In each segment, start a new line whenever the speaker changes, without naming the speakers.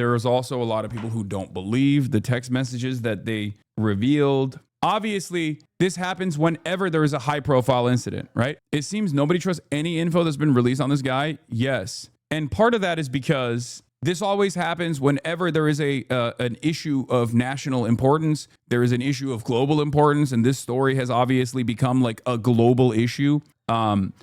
There is also a lot of people who don't believe the text messages that they revealed. Obviously, this happens whenever there is a high-profile incident, right? It seems nobody trusts any info that's been released on this guy. Yes. And part of that is because this always happens whenever there is an issue of national importance. There is an issue of global importance, and this story has obviously become like a global issue.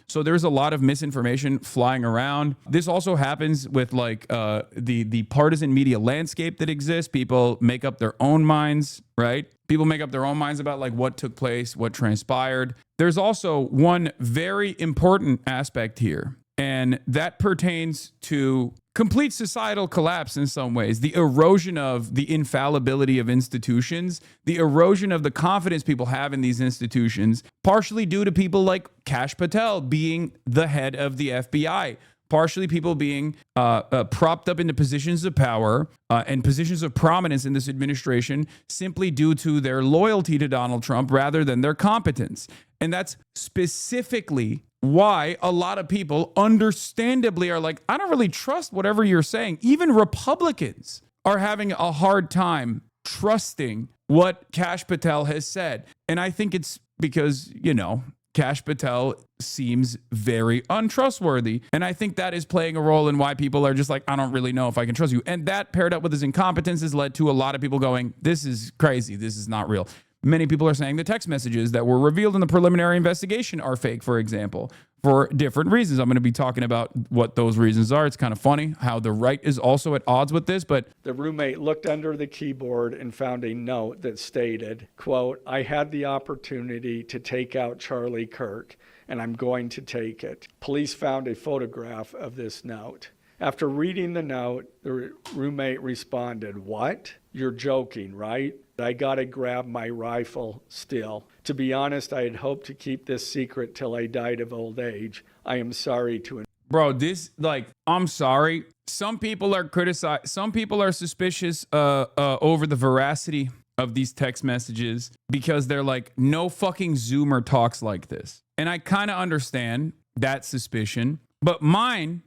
So there's a lot of misinformation flying around. This also happens with like the partisan media landscape that exists. People make up their own minds, right? People make up their own minds about like what took place, what transpired. There's also one very important aspect here, and that pertains to complete societal collapse in some ways, the erosion of the infallibility of institutions, the erosion of the confidence people have in these institutions, partially due to people like Kash Patel being the head of the FBI, partially people being propped up into positions of power and positions of prominence in this administration simply due to their loyalty to Donald Trump rather than their competence. And that's specifically why a lot of people understandably are like, I don't really trust whatever you're saying. Even Republicans are having a hard time trusting what Kash Patel has said. And I think it's because, you know, Kash Patel seems very untrustworthy. And I think that is playing a role in why people are just like, I don't really know if I can trust you. And that paired up with his incompetence has led to a lot of people going, this is crazy. This is not real. Many people are saying the text messages that were revealed in the preliminary investigation are fake, for example, for different reasons. I'm going to be talking about what those reasons are. It's kind of funny how the right is also at odds with this, but
the roommate looked under the keyboard and found a note that stated, quote, I had the opportunity to take out Charlie Kirk, and I'm going to take it. Police found a photograph of this note. After reading the note, the roommate responded, what? You're joking, right? I gotta grab my rifle still. To be honest, I had hoped to keep this secret till I died of old age. I am sorry to...
Bro, this, like, I'm sorry. Some people are some people are suspicious over the veracity of these text messages because they're like, no fucking Zoomer talks like this. And I kind of understand that suspicion, but my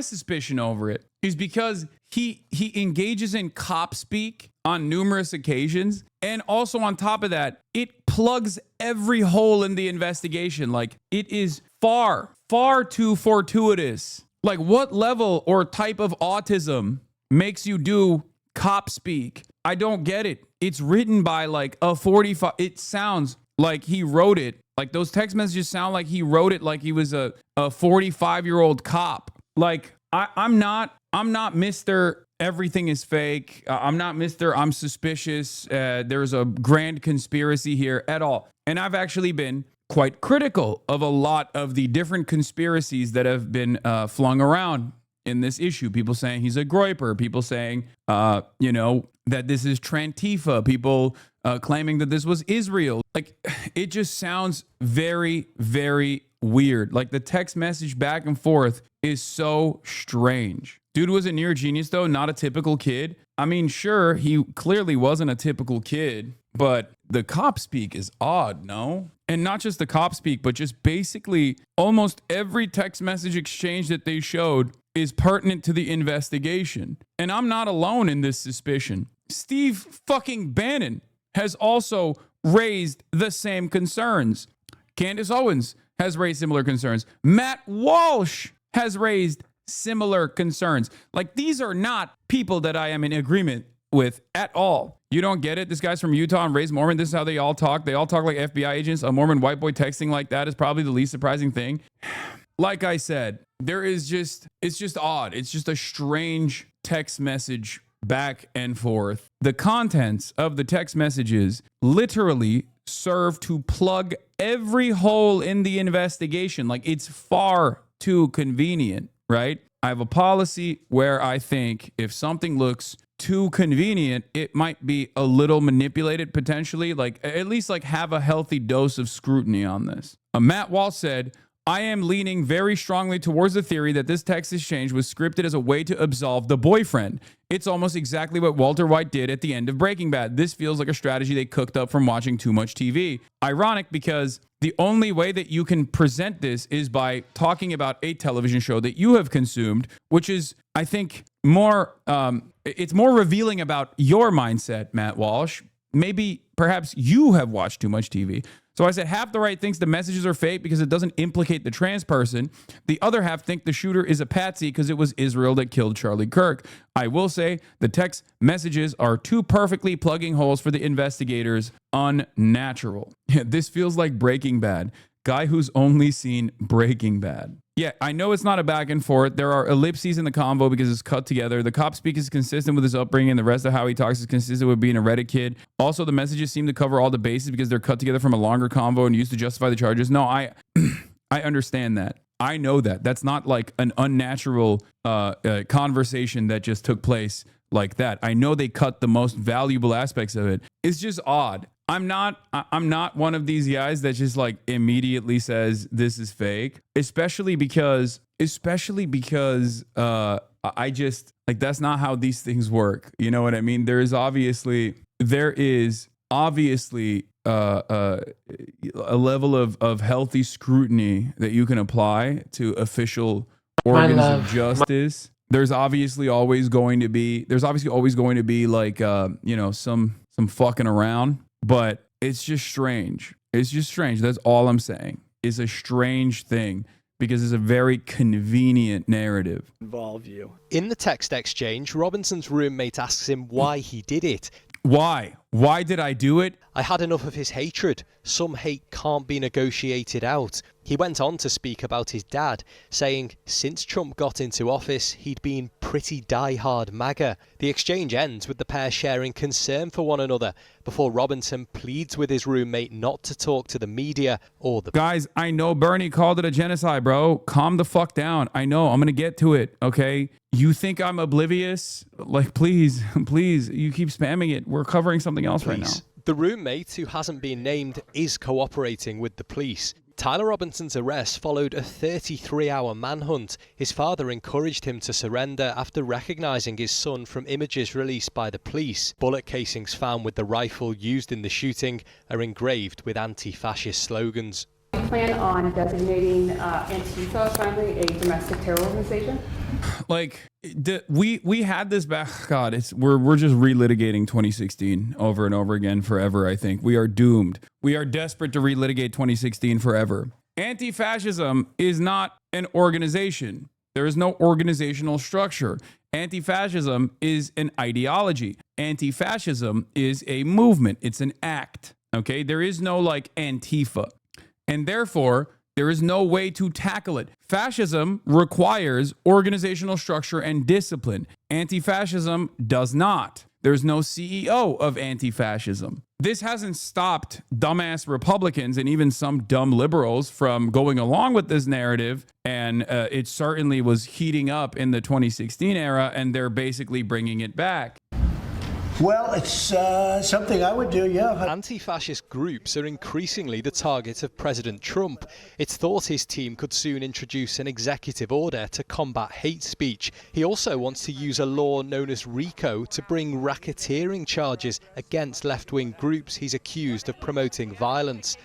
suspicion over it is because he engages in cop speak on numerous occasions. And also on top of that, it plugs every hole in the investigation. Like, it is far, far too fortuitous. Like, what level or type of autism makes you do cop speak? I don't get it. It's written by like a 45. It sounds like he wrote it. Like, those text messages sound like he wrote it like he was a 45-year-old cop. Like, I'm not Mr. Everything is fake. I'm not Mr. I'm suspicious. There's a grand conspiracy here at all. And I've actually been quite critical of a lot of the different conspiracies that have been flung around in this issue. People saying he's a groyper. People saying, that this is Trantifa. People claiming that this was Israel. Like, it just sounds very, very weird. Like, the text message back and forth is so strange. Dude was a near genius, though, not a typical kid. I mean, sure, he clearly wasn't a typical kid, but the cop speak is odd, no? And not just the cop speak, but just basically almost every text message exchange that they showed is pertinent to the investigation. And I'm not alone in this suspicion. Steve fucking Bannon has also raised the same concerns. Candace Owens has raised similar concerns. Matt Walsh has raised similar concerns. Like, these are not people that I am in agreement with at all. You don't get it? This guy's from Utah and raised Mormon. This is how they all talk. They all talk like FBI agents. A Mormon white boy texting like that is probably the least surprising thing. Like I said, it's just odd. It's just a strange text message back and forth. The contents of the text messages literally serve to plug every hole in the investigation. Like, it's far too convenient, right? I have a policy where I think if something looks too convenient, it might be a little manipulated potentially. Like, at least like have a healthy dose of scrutiny on this. Matt Walsh said, I am leaning very strongly towards the theory that this text exchange was scripted as a way to absolve the boyfriend. It's almost exactly what Walter White did at the end of Breaking Bad. This feels like a strategy they cooked up from watching too much TV. Ironic because the only way that you can present this is by talking about a television show that you have consumed, which is, I think, more, it's more revealing about your mindset, Matt Walsh. Maybe, perhaps you have watched too much TV. So I said half the right thinks the messages are fake because it doesn't implicate the trans person. The other half think the shooter is a patsy because it was Israel that killed Charlie Kirk. I will say the text messages are too perfectly plugging holes for the investigators. Unnatural. This feels like Breaking Bad. Guy who's only seen Breaking Bad. Yeah, I know it's not a back and forth. There are ellipses in the convo because it's cut together. The cop speak is consistent with his upbringing, and the rest of how he talks is consistent with being a Reddit kid. Also, the messages seem to cover all the bases because they're cut together from a longer convo and used to justify the charges. No, I understand that. I know that. That's not like an unnatural conversation that just took place like that. I know they cut the most valuable aspects of it. It's just odd. I'm not one of these guys that just like immediately says this is fake, especially because I just like, that's not how these things work. You know what I mean? There is obviously a level of healthy scrutiny that you can apply to official organs of justice. There's obviously always going to be like some fucking around. But it's just strange. It's just strange. That's all I'm saying. It's a strange thing because it's a very convenient narrative.
Involve you.
In the text exchange, Robinson's roommate asks him why he did it.
Why? Why did I do it?
I had enough of his hatred. Some hate can't be negotiated out. He went on to speak about his dad, saying since Trump got into office, he'd been pretty die-hard MAGA. The exchange ends with the pair sharing concern for one another before Robinson pleads with his roommate not to talk to the media or the...
Guys, I know Bernie called it a genocide, bro. Calm the fuck down. I know. I'm going to get to it, okay? You think I'm oblivious? Like, please, you keep spamming it. We're covering something else right now.
The roommate, who hasn't been named, is cooperating with the police. Tyler Robinson's arrest followed a 33-hour manhunt. His father encouraged him to surrender after recognizing his son from images released by the police. Bullet casings found with the rifle used in the shooting are engraved with anti-fascist slogans.
Do you plan on designating Antifa finally a domestic terror organization?
Like, we had this back. God, we're just relitigating 2016 over and over again forever. I think we are doomed. We are desperate to relitigate 2016 forever. Anti-fascism is not an organization. There is no organizational structure. Anti-fascism is an ideology. Anti-fascism is a movement. It's an act. Okay, there is no like Antifa, and therefore there is no way to tackle it. Fascism requires organizational structure and discipline. Anti-fascism does not. There's no CEO of anti-fascism. This hasn't stopped dumbass Republicans and even some dumb liberals from going along with this narrative. And it certainly was heating up in the 2016 era, and they're basically bringing it back.
Well, it's something I would do, yeah.
Anti-fascist groups are increasingly the target of President Trump. It's thought his team could soon introduce an executive order to combat hate speech. He also wants to use a law known as RICO to bring racketeering charges against left-wing groups he's accused of promoting violence.